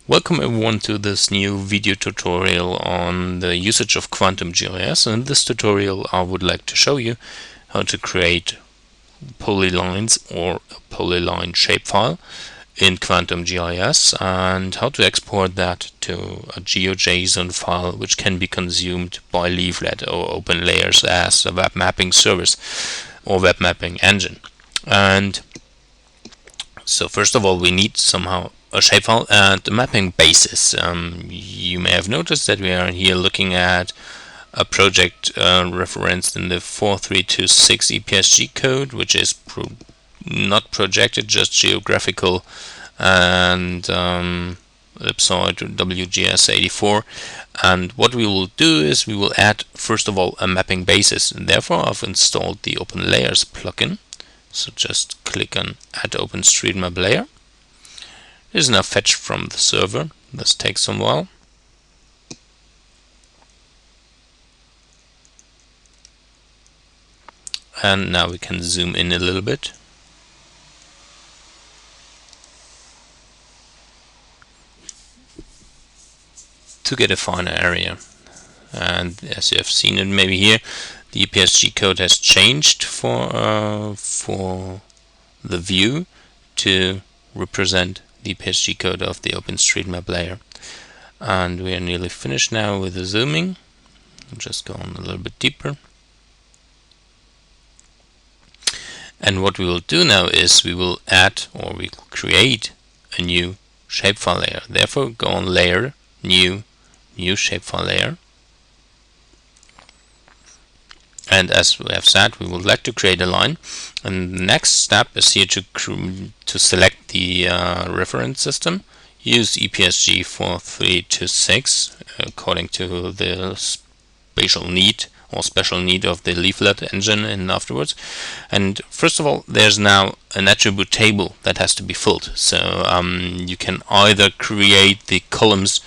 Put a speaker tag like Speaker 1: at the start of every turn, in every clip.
Speaker 1: Welcome everyone to this new video tutorial on the usage of Quantum GIS. In this tutorial I would like to show you how to create polylines or a polyline shapefile in Quantum GIS and how to export that to a GeoJSON file which can be consumed by Leaflet or OpenLayers as a web mapping service or web mapping engine. And so first of all we need somehow a shapefile and a mapping basis. You may have noticed that we are here looking at a project referenced in the 4326 EPSG code, which is not projected, just geographical, and ellipsoid WGS84. And what we will do is we will add first of all a mapping basis, and therefore I've installed the OpenLayers plugin. So just click on Add Openstreetmap Layer. It is now fetched from the server. This takes some while. And now we can zoom in a little bit. To get a finer area. And as you have seen it maybe here, the EPSG code has changed for the view to represent the EPSG code of the OpenStreetMap layer. And we are nearly finished now with the zooming. I'll just go on a little bit deeper. And what we will do now is we will add, or we will create a new shapefile layer. Therefore go on Layer, New Shapefile Layer. And as we have said, we would like to create a line, and the next step is here to select the reference system. Use EPSG 4326 according to the special need of the Leaflet engine and afterwards. And first of all, there's now an attribute table that has to be filled. So you can either create the columns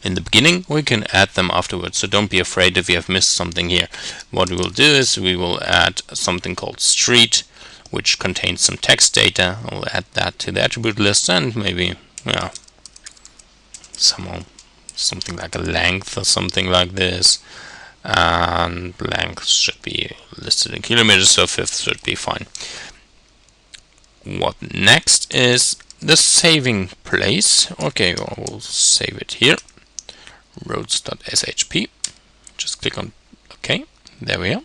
Speaker 1: in the beginning or you can add them afterwards, so don't be afraid if you have missed something here. What we will do is we will add something called street, which contains some text data. I'll add that to the attribute list, and maybe somehow something like a length or something like this, and length should be listed in kilometers, so fifth should be fine. What next is the saving place. Okay, I will save it here. roads.shp. Just click on OK. There we are.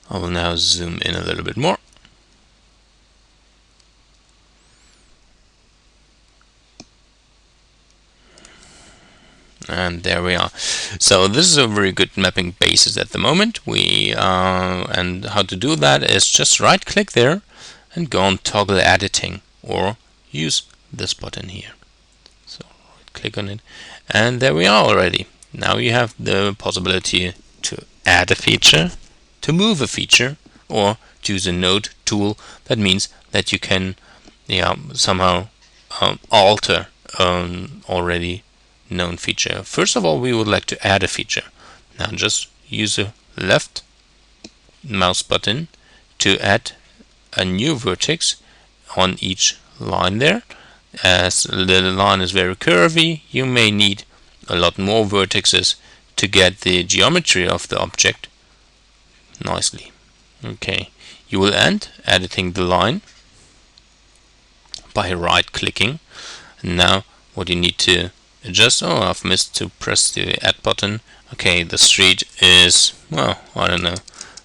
Speaker 1: I will now zoom in a little bit more. And there we are. So this is a very good mapping basis at the moment. And how to do that is just right click there and go on toggle editing, or use this button here. So right click on it, and there we are already. Now you have the possibility to add a feature, to move a feature, or to use a node tool. That means that you can somehow alter an already known feature. First of all, we would like to add a feature. Now just use a left mouse button to add a new vertex on each line there. As the line is very curvy, you may need a lot more vertices to get the geometry of the object nicely. Okay, you will end editing the line by right clicking. And now what you need to adjust, I've missed to press the add button. Okay, the street is, well, I don't know,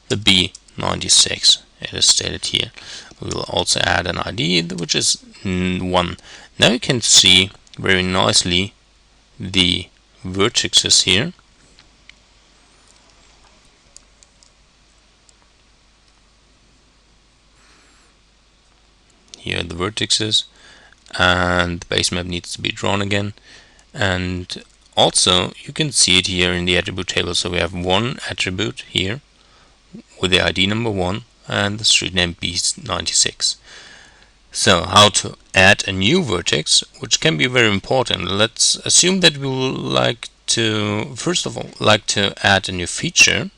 Speaker 1: the B96. It is stated here. We will also add an ID, which is 1. Now you can see very nicely the vertices here. Here are the vertices, and the base map needs to be drawn again. And also you can see it here in the attribute table. So we have one attribute here with the ID number 1 and the street name B96. So how to add a new vertex, which can be very important. Let's assume that we would like to, first of all, add a new feature.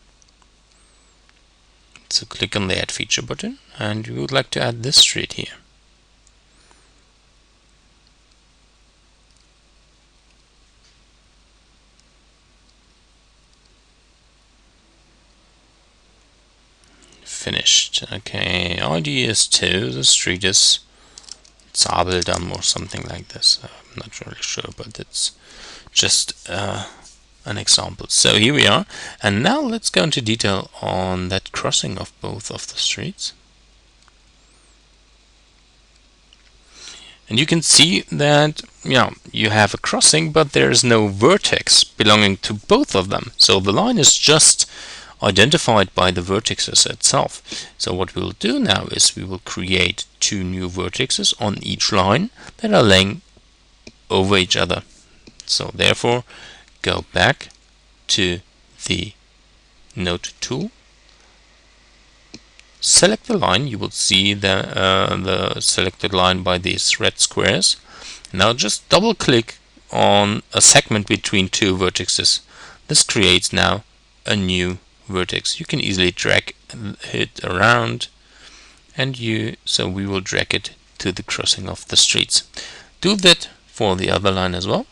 Speaker 1: So click on the add feature button, and we would like to add this street here. finished. Okay, ID is 2, the street is Zabeldam or something like this. I'm not really sure, but it's just an example. So here we are, and now let's go into detail on that crossing of both of the streets. And you can see that you have a crossing, but there is no vertex belonging to both of them. So the line is just identified by the vertices itself. So what we'll do now is we will create 2 new vertices on each line that are laying over each other. So therefore, go back to the node tool, select the line. You will see the selected line by these red squares. Now just double click on a segment between 2 vertices. This creates now a new vertex. You can easily drag it around, and so we will drag it to the crossing of the streets. Do that for the other line as well.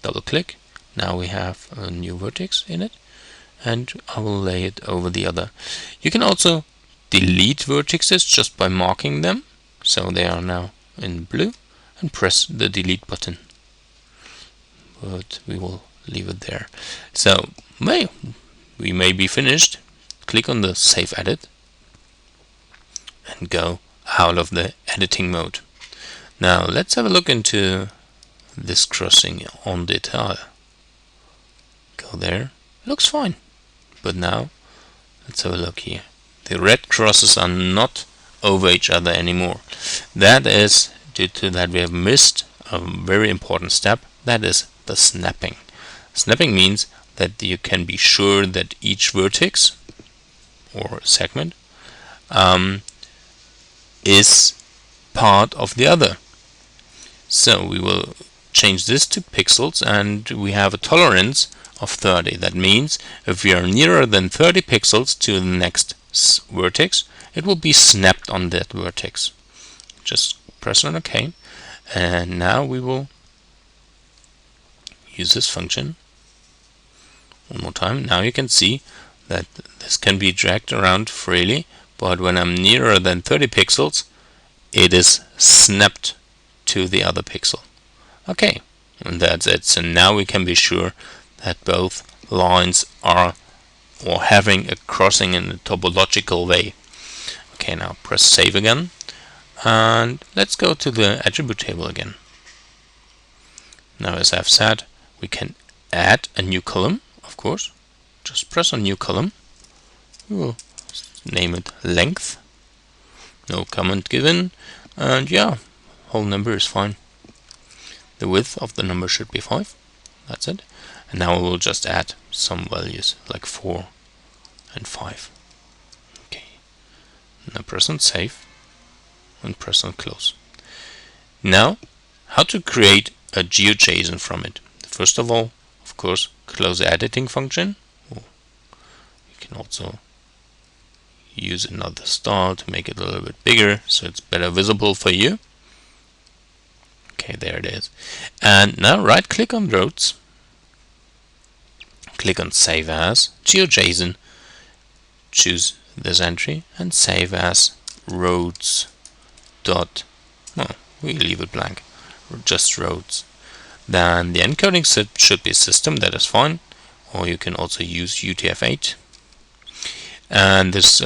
Speaker 1: Double click. Now we have a new vertex in it, and I will lay it over the other. You can also delete vertices just by marking them, so they are now in blue, and press the delete button. But we will leave it there. So we may be finished. Click on the Save Edit and go out of the editing mode. Now let's have a look into this crossing on detail. Go there. Looks fine. But now let's have a look here. The red crosses are not over each other anymore. That is due to that we have missed a very important step. That is the snapping. Snapping means that you can be sure that each vertex or segment is part of the other. So we will change this to pixels, and we have a tolerance of 30. That means if we are nearer than 30 pixels to the next vertex, it will be snapped on that vertex. Just press on OK, and now we will use this function one more time. Now you can see that this can be dragged around freely, but when I'm nearer than 30 pixels, it is snapped to the other pixel. Okay, and that's it. So now we can be sure that both lines are having a crossing in a topological way. Okay, now press save again, and let's go to the attribute table again. Now, as I've said, we can add a new column, of course. Just press on new column. We will name it length. No comment given, and whole number is fine. The width of the number should be 5. That's it. And now we will just add some values like 4 and 5. Okay. Now press on save and press on close. Now, how to create a GeoJSON from it? First of all, of course, close the editing function. You can also use another star to make it a little bit bigger so it's better visible for you. Okay, there it is. And now right click on roads, click on Save As, GeoJSON, choose this entry and save as roads dot, we leave it blank, just roads. Then the encoding should be system, that is fine, or you can also use UTF-8. And this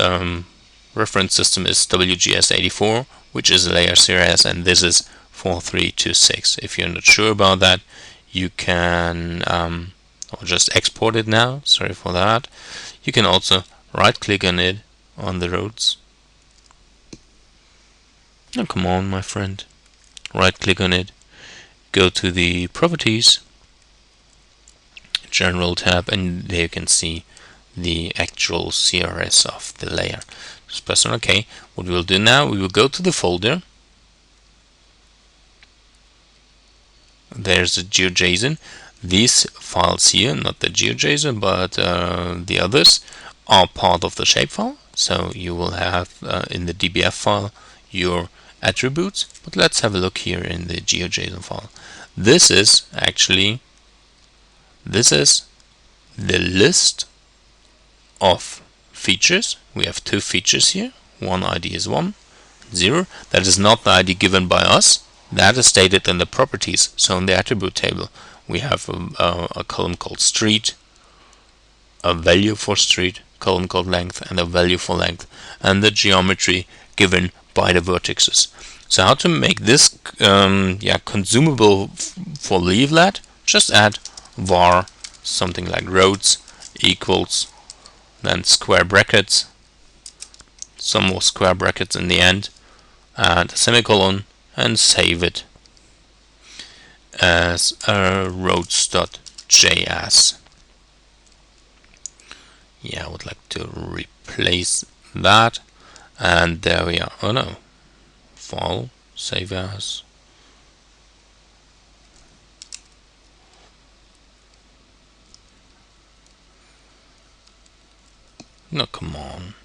Speaker 1: reference system is WGS84, which is a layer series, and this is 4326. If you're not sure about that, you can or just export it now. Sorry for that. You can also right click on it on the roads. Oh, come on, my friend. Right click on it, go to the properties, general tab, and there you can see the actual CRS of the layer. Just press on OK. What we'll do now, we will go to the folder. There's the GeoJSON. These files here, not the GeoJSON, but the others, are part of the shapefile. So you will have in the DBF file your attributes. But let's have a look here in the GeoJSON file. This is the list of features. We have two features here. One ID is 1, 0. That is not the ID given by us. That is stated in the properties. So in the attribute table, we have a column called street, a value for street, column called length, and a value for length, and the geometry given by the vertices. So how to make this consumable for leaflet? Just add var something like roads equals, then square brackets, some more square brackets in the end, and a semicolon, and save it as roads.js. Yeah, I would like to replace that, and there we are. Oh no, file, save as. No, come on.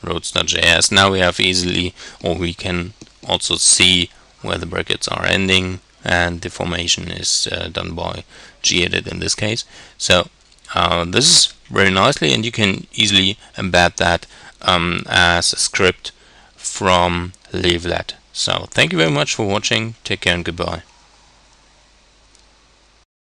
Speaker 1: Roads.js. Now we have easily, or we can also see where the brackets are ending, and the formation is done by gedit in this case. So this is very nicely, and you can easily embed that as a script from Leaflet. So thank you very much for watching. Take care and goodbye.